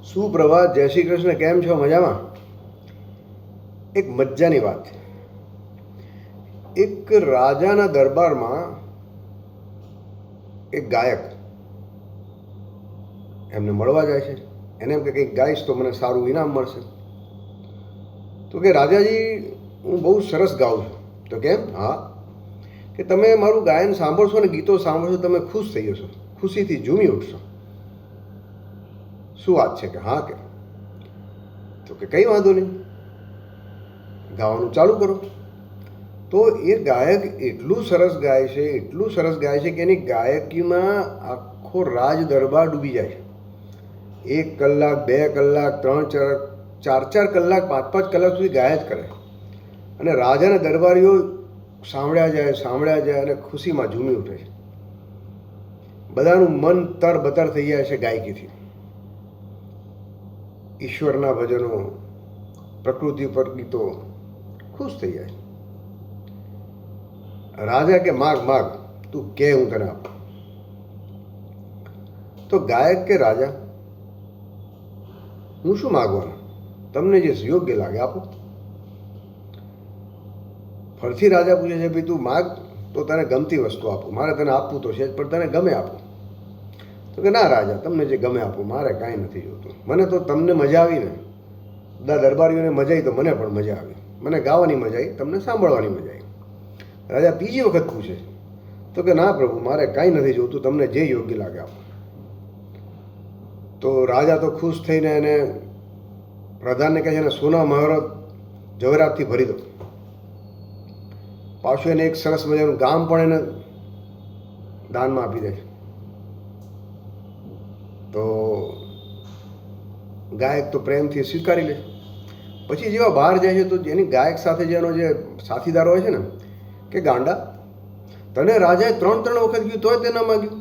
સુપ્રભાત, જય શ્રી કૃષ્ણ. કેમ છો? મજામાં? એક મજાની વાત. એક રાજાના દરબારમાં એક ગાયક એમને મળવા જાય છે. એને એમ કે કંઈક ગાઈશ તો મને સારું ઇનામ મળશે. તો કે રાજાજી, હું બહુ સરસ ગાઉં છું. તો કેમ? હા, કે તમે મારું ગાયન સાંભળશો ને ગીતો સાંભળશો, તમે ખુશ થઈ જશો, ખુશીથી ઝૂમી ઉઠશો. શું વાત છે? કે હા. કે તો કે કંઈ વાંધો નહીં, ગાવાનું ચાલુ કરો. તો એ ગાયક એટલું સરસ ગાય છે, એટલું સરસ ગાય છે કે એની ગાયકીમાં આખો રાજ દરબાર ડૂબી જાય છે. 1 કલાક, 2 કલાક, 3, 4 કલાક, 5 કલાક સુધી ગાયા જ કરે. અને રાજાના દરબારીઓ સાંભળ્યા જાય અને ખુશીમાં ઝૂમી ઉઠે છે. બધાનું મન તરબતર થઈ જાય છે ગાયકીથી. ઈશ્વરના ભજનો, પ્રકૃતિ પર ગીતો, ખુશ થઈ જાય. રાજા કે માગ માગ, તું કે હું તને આપું. તો ગાયક કે રાજા, હું શું માગવાનું? તમને જે યોગ્ય લાગે આપો. ફરીથી રાજા પૂછે છે, ભાઈ તું માગ તો તને ગમતી વસ્તુ આપું. મારે તને આપવું તો છે જ, પણ તને ગમે આપું. તો કે ના રાજા, તમને જે ગમે આપો, મારે કાંઈ નથી જોતું. મને તો તમને મજા આવી ને, બધા દરબારીઓને મજા આવી તો મને પણ મજા આવી. મને ગાવાની મજા આવી, તમને સાંભળવાની મજા આવી. રાજા ત્રીજી વખત પૂછે તો કે ના પ્રભુ, મારે કાંઈ નથી જોતું, તમને જે યોગ્ય લાગે આપો. તો રાજા તો ખુશ થઈને એને પ્રધાનને કહે છે, એને સોના મહારાજ જવેરાતથી ભરી દો. પાછું એને એક સરસ મજાનું ગામ પણ એને દાનમાં આપી દે છે. તો ગાયક તો પ્રેમથી સ્વીકારી લે. પછી જેવા બહાર જાય છે તો એની ગાયક સાથે જેનો જે સાથીદાર હોય છે ને, કે ગાંડા, તને રાજાએ 3 વખત કીધું તોય તે ન માગ્યું.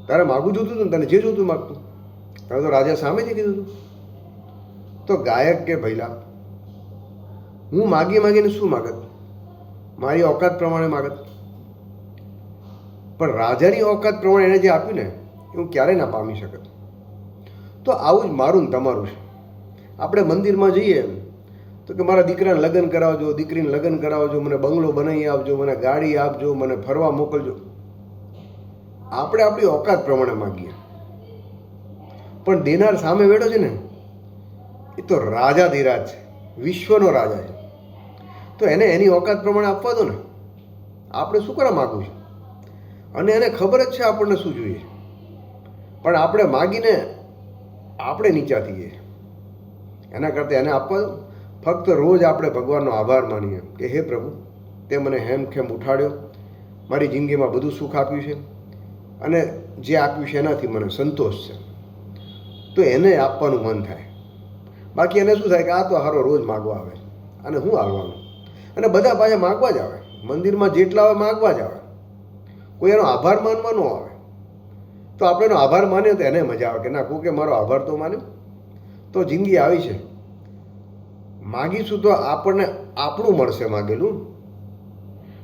તારે માગવું જોતું હતું ને, તને જે જોતું માગતું. તારે તો રાજા સામેથી કીધું હતું. તો ગાયક કે ભૈલા, હું માગીને શું માગત? મારી ઓકાત પ્રમાણે માગત. પણ રાજાની ઓકાત પ્રમાણે એને જે આપ્યું ને, એ હું ક્યારેય ના પામી શકત. તો આવું જ મારું ને તમારું છે. આપણે મંદિરમાં જઈએ તો કે મારા દીકરાને લગ્ન કરાવજો, દીકરીને લગ્ન કરાવજો, મને બંગલો બનાવી આપજો, મને ગાડી આપજો, મને ફરવા મોકલજો. આપણે આપણી ઓકાત પ્રમાણે માગીએ, પણ દેનાર સામે બેઠો છે ને, એ તો રાજાધિરાજ છે, વિશ્વનો રાજા છે. તો એને એની ઓકાત પ્રમાણે આપવા દો ને. આપણે શું કરવા માગવું છે? અને એને ખબર જ છે આપણને શું જોઈએ, પણ આપણે માગીને આપણે નીચા થઈએ. એના કરતાં એને આપવા દો. ફક્ત રોજ આપણે ભગવાનનો આભાર માનીએ કે હે પ્રભુ, તે મને હેમખેમ ઉઠાડ્યો, મારી જિંદગીમાં બધું સુખ આપ્યું છે, અને જે આપ્યું છે એનાથી મને સંતોષ છે. તો એને આપવાનું મન થાય. બાકી એને શું થાય કે આ તો હારો રોજ માગવા આવે, અને હું આવવાનું. અને બધા પાછા માગવા જ આવે. મંદિરમાં જેટલા આવે માગવા જ આવે. કોઈ એનો આભાર માનવા ન આવે. તો આપણે એનો આભાર માનીએ તો એને મજા આવે કે ના, કોકે મારો આભાર તો માન્યો. તો જિંદગી આવી છે. માગીશું તો આપણને આપણું મળશે માગેલું,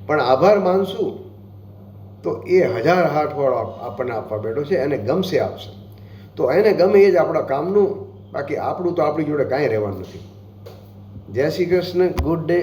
પણ આભાર માનશું તો એ 1000 હાથવાળો આપણને આપવા બેઠો છે. એને ગમશે આપશે. તો એને ગમે એ જ આપણા કામનું. બાકી આપણું તો આપણી જોડે કાંઈ રહેવાનું નથી. જય શ્રી કૃષ્ણ. Good day.